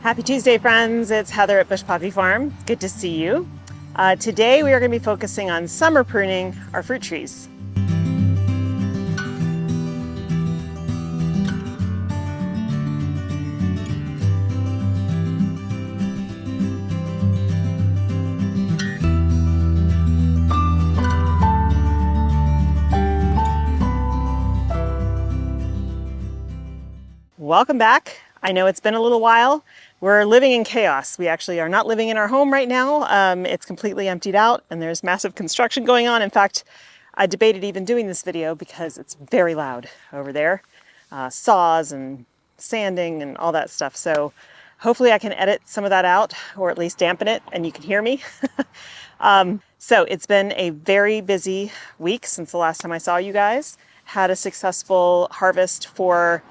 Happy Tuesday, friends. It's Heather at Bush Poppy Farm. Good to see you. Today we are going to be focusing on summer pruning our fruit trees. Welcome back. I know it's been a little while. We're living in chaos. We actually are not living in our home right now. It's completely emptied out and there's massive construction going on. In fact, I debated even doing this video because it's very loud over there. Saws and sanding and all that stuff. So hopefully I can edit some of that out or at least dampen it and you can hear me. So it's been a very busy week since the last time I saw you guys. Had a successful harvest for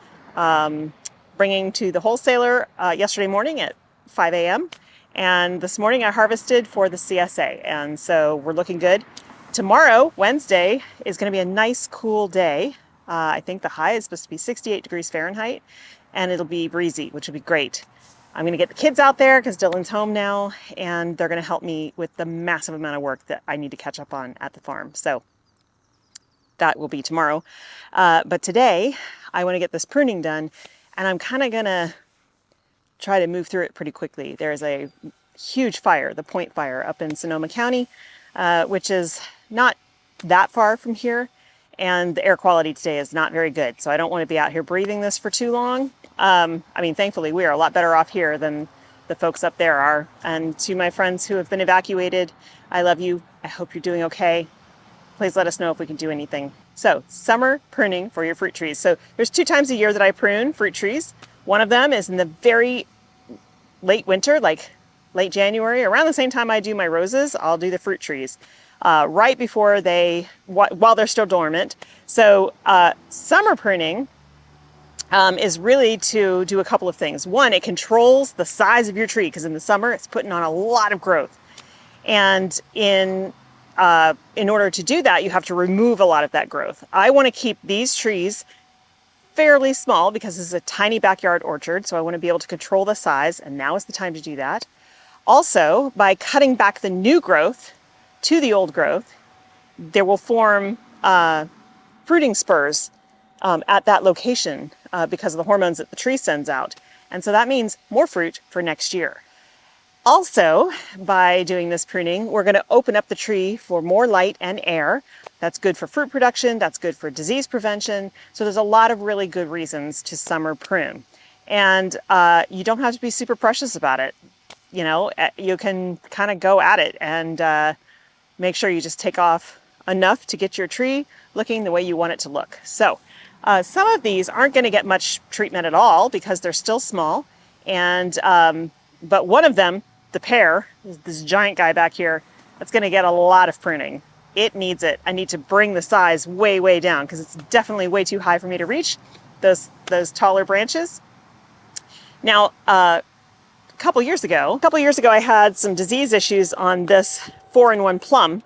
bringing to the wholesaler yesterday morning at 5 a.m. And this morning I harvested for the CSA. And so we're looking good. Tomorrow, Wednesday, is going to be a nice cool day. I think the high is supposed to be 68 degrees Fahrenheit and it'll be breezy, which will be great. I'm going to get the kids out there because Dylan's home now and they're going to help me with the massive amount of work that I need to catch up on at the farm. So that will be tomorrow. But today I want to get this pruning done and I'm kind of going to try to move through it pretty quickly. There's a huge fire, the Point Fire up in Sonoma County, which is not that far from here. And the air quality today is not very good. So I don't want to be out here breathing this for too long. I mean, thankfully we are a lot better off here than the folks up there are. And to my friends who have been evacuated, I love you. I hope you're doing okay. Please let us know if we can do anything. So summer pruning for your fruit trees. So there's 2 times a year that I prune fruit trees. One of them is in the very late winter, like late January, around the same time I do my roses, I'll do the fruit trees right before while they're still dormant. So summer pruning is really to do a couple of things. One, it controls the size of your tree because in the summer it's putting on a lot of growth. And in order to do that, you have to remove a lot of that growth. I want to keep these trees fairly small because this is a tiny backyard orchard, so I want to be able to control the size, and now is the time to do that. Also, by cutting back the new growth to the old growth, there will form fruiting spurs at that location because of the hormones that the tree sends out. And so that means more fruit for next year. Also, by doing this pruning, we're going to open up the tree for more light and air. That's good for fruit production, that's good for disease prevention. So there's a lot of really good reasons to summer prune. And you don't have to be super precious about it. You know, you can kind of go at it and make sure you just take off enough to get your tree looking the way you want it to look. So some of these aren't going to get much treatment at all because they're still small. And but one of them, the pear, this giant guy back here, that's going to get a lot of pruning. It needs it. I need to bring the size way, way down because it's definitely way too high for me to reach those taller branches. Now, a couple years ago, I had some disease issues on this 4-in-1 plum,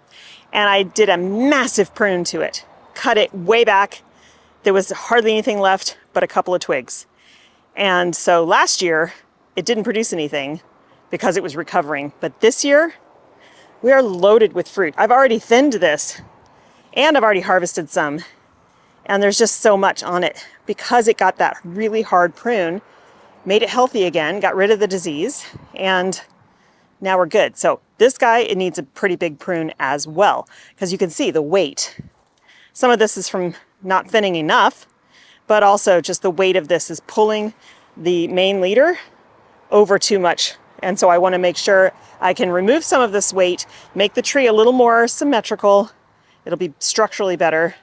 and I did a massive prune to it. Cut it way back. There was hardly anything left but a couple of twigs. And so last year, it didn't produce anything because it was recovering. But this year, we are loaded with fruit. I've already thinned this and I've already harvested some. And there's just so much on it because it got that really hard prune, made it healthy again, got rid of the disease, and now we're good. So this guy, it needs a pretty big prune as well because you can see the weight. Some of this is from not thinning enough, but also just the weight of this is pulling the main leader over too much. And so I want to make sure I can remove some of this weight, make the tree a little more symmetrical. It'll be structurally better.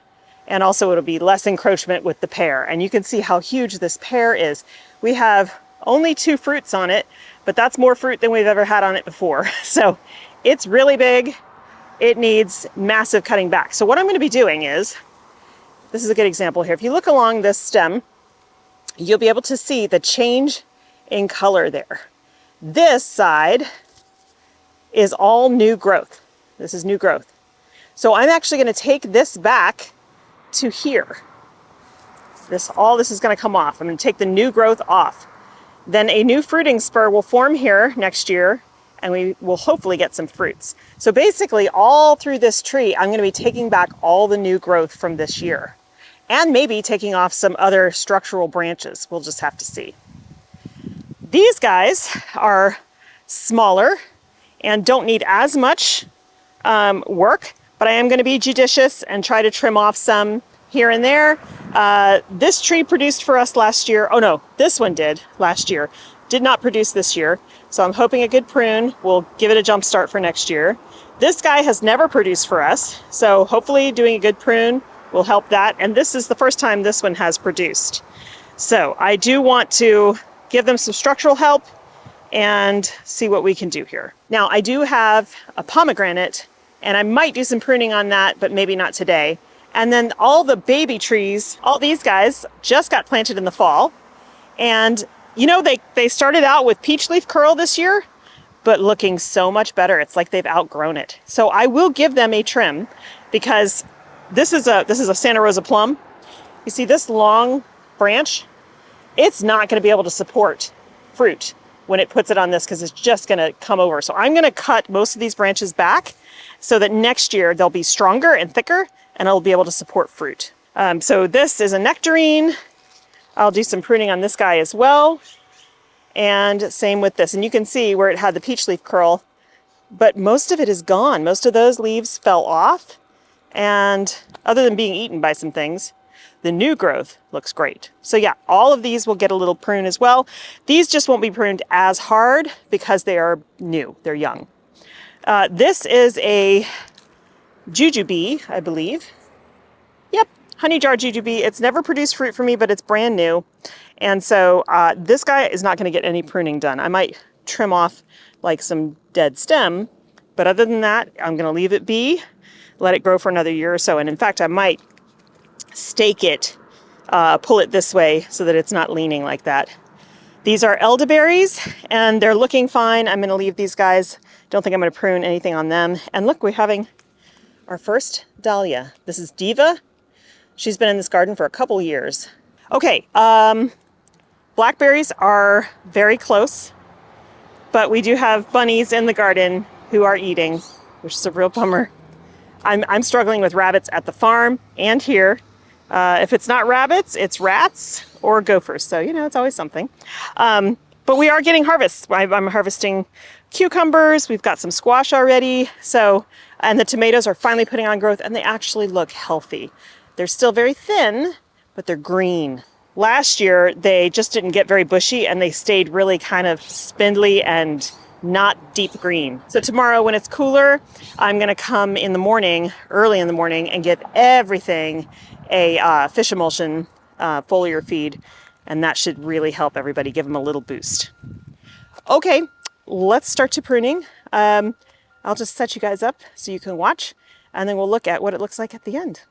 And also it'll be less encroachment with the pear. And you can see how huge this pear is. We have only 2 fruits on it, but that's more fruit than we've ever had on it before. So it's really big. It needs massive cutting back. So what I'm going to be doing is, this is a good example here. If you look along this stem, you'll be able to see the change in color there. This side is all new growth. This is new growth. So I'm actually going to take this back to here. All this is going to come off. I'm going to take the new growth off. Then a new fruiting spur will form here next year, and we will hopefully get some fruits. So basically all through this tree, I'm gonna be taking back all the new growth from this year, and maybe taking off some other structural branches. We'll just have to see. These guys are smaller and don't need as much work, but I am gonna be judicious and try to trim off some here and there. This tree produced for us last year. Oh no, this one did last year. Did not produce this year. So I'm hoping a good prune will give it a jump start for next year. This guy has never produced for us. So hopefully doing a good prune will help that. And this is the first time this one has produced. So I do want to give them some structural help and see what we can do here. Now I do have a pomegranate and I might do some pruning on that, but maybe not today. And then all the baby trees, all these guys just got planted in the fall. And you know, they started out with peach leaf curl this year, but looking so much better. It's like they've outgrown it. So I will give them a trim because this is a Santa Rosa plum. You see this long branch? It's not gonna be able to support fruit when it puts it on this because it's just gonna come over. So I'm gonna cut most of these branches back so that next year they'll be stronger and thicker and it'll be able to support fruit. So this is a nectarine. I'll do some pruning on this guy as well. And same with this. And you can see where it had the peach leaf curl, but most of it is gone. Most of those leaves fell off. And other than being eaten by some things, the new growth looks great. So yeah, all of these will get a little prune as well. These just won't be pruned as hard because they are new, they're young. This is a jujube, I believe. Yep, honey jar jujube. It's never produced fruit for me, but it's brand new. And so this guy is not gonna get any pruning done. I might trim off like some dead stem, but other than that, I'm gonna leave it be, let it grow for another year or so. And in fact, I might stake it, pull it this way so that it's not leaning like that. These are elderberries and they're looking fine. I'm gonna leave these guys. Don't think I'm gonna prune anything on them. And look, we're having our first dahlia. This is Diva. She's been in this garden for a couple years. Okay, blackberries are very close, but we do have bunnies in the garden who are eating, which is a real bummer. I'm struggling with rabbits at the farm and here. If it's not rabbits, it's rats or gophers. So, you know, it's always something. But we are getting harvests. I'm harvesting cucumbers. We've got some squash already. So, and the tomatoes are finally putting on growth and they actually look healthy. They're still very thin, but they're green. Last year, they just didn't get very bushy and they stayed really kind of spindly and not deep green. So tomorrow when it's cooler, I'm gonna come in the morning, early in the morning, and give everything a fish emulsion foliar feed, and that should really help everybody, give them a little boost. Okay, let's start to pruning. I'll just set you guys up so you can watch, and then we'll look at what it looks like at the end.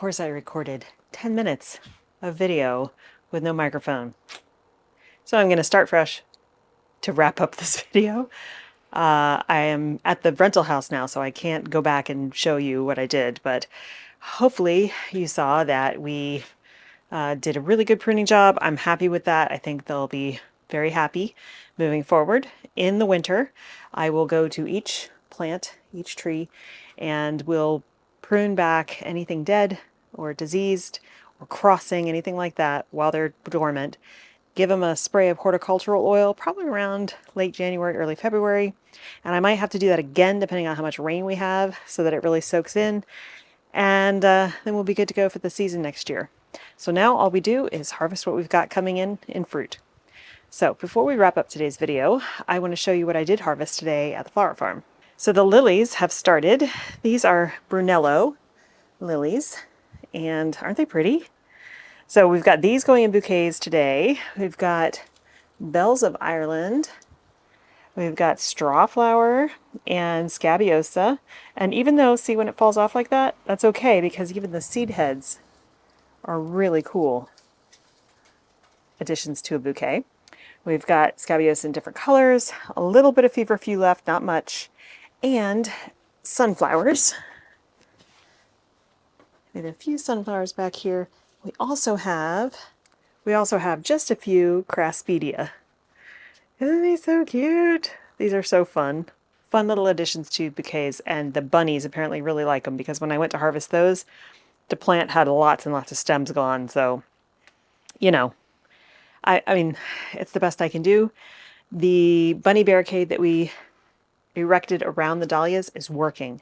course I recorded 10 minutes of video with no microphone. So I'm going to start fresh to wrap up this video. I am at the rental house now, so I can't go back and show you what I did, but hopefully you saw that we did a really good pruning job. I'm happy with that. I think they'll be very happy moving forward. In the winter, I will go to each plant, each tree, and we'll prune back anything dead or diseased or crossing, anything like that while they're dormant. Give them a spray of horticultural oil, probably around late January, early February. And I might have to do that again depending on how much rain we have so that it really soaks in. And then we'll be good to go for the season next year. So now all we do is harvest what we've got coming in fruit. So before we wrap up today's video, I want to show you what I did harvest today at the flower farm. So the lilies have started. These are Brunello lilies, and aren't they pretty? So we've got these going in bouquets today. We've got bells of Ireland. We've got straw flower and scabiosa. And even though, see, when it falls off like that, that's okay because even the seed heads are really cool additions to a bouquet. We've got scabiosa in different colors, a little bit of feverfew left, not much, and sunflowers. We have a few sunflowers back here. We also have just a few craspedia. Isn't he so cute? These are so fun. Fun little additions to bouquets, and the bunnies apparently really like them because when I went to harvest those, the plant had lots and lots of stems gone, so, you know, I mean, it's the best I can do. The bunny barricade that we erected around the dahlias is working.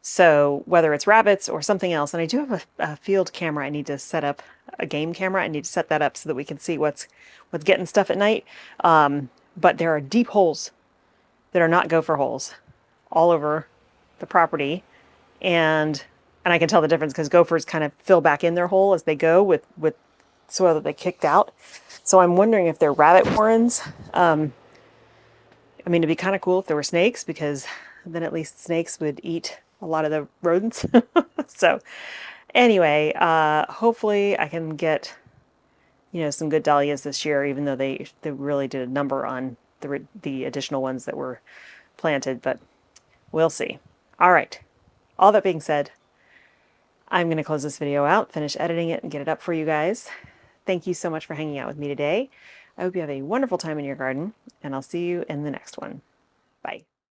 So whether it's rabbits or something else, and I do have a field camera I need to set up, a game camera, I need to set that up so that we can see what's getting stuff at night. But there are deep holes that are not gopher holes all over the property. And I can tell the difference because gophers kind of fill back in their hole as they go with soil that they kicked out. So I'm wondering if they're rabbit warrens. I mean, it'd be kind of cool if there were snakes because then at least snakes would eat a lot of the rodents. So anyway, hopefully I can get, some good dahlias this year, even though they really did a number on the additional ones that were planted, but we'll see. All right. All that being said, I'm going to close this video out, finish editing it, and get it up for you guys. Thank you so much for hanging out with me today. I hope you have a wonderful time in your garden, and I'll see you in the next one. Bye.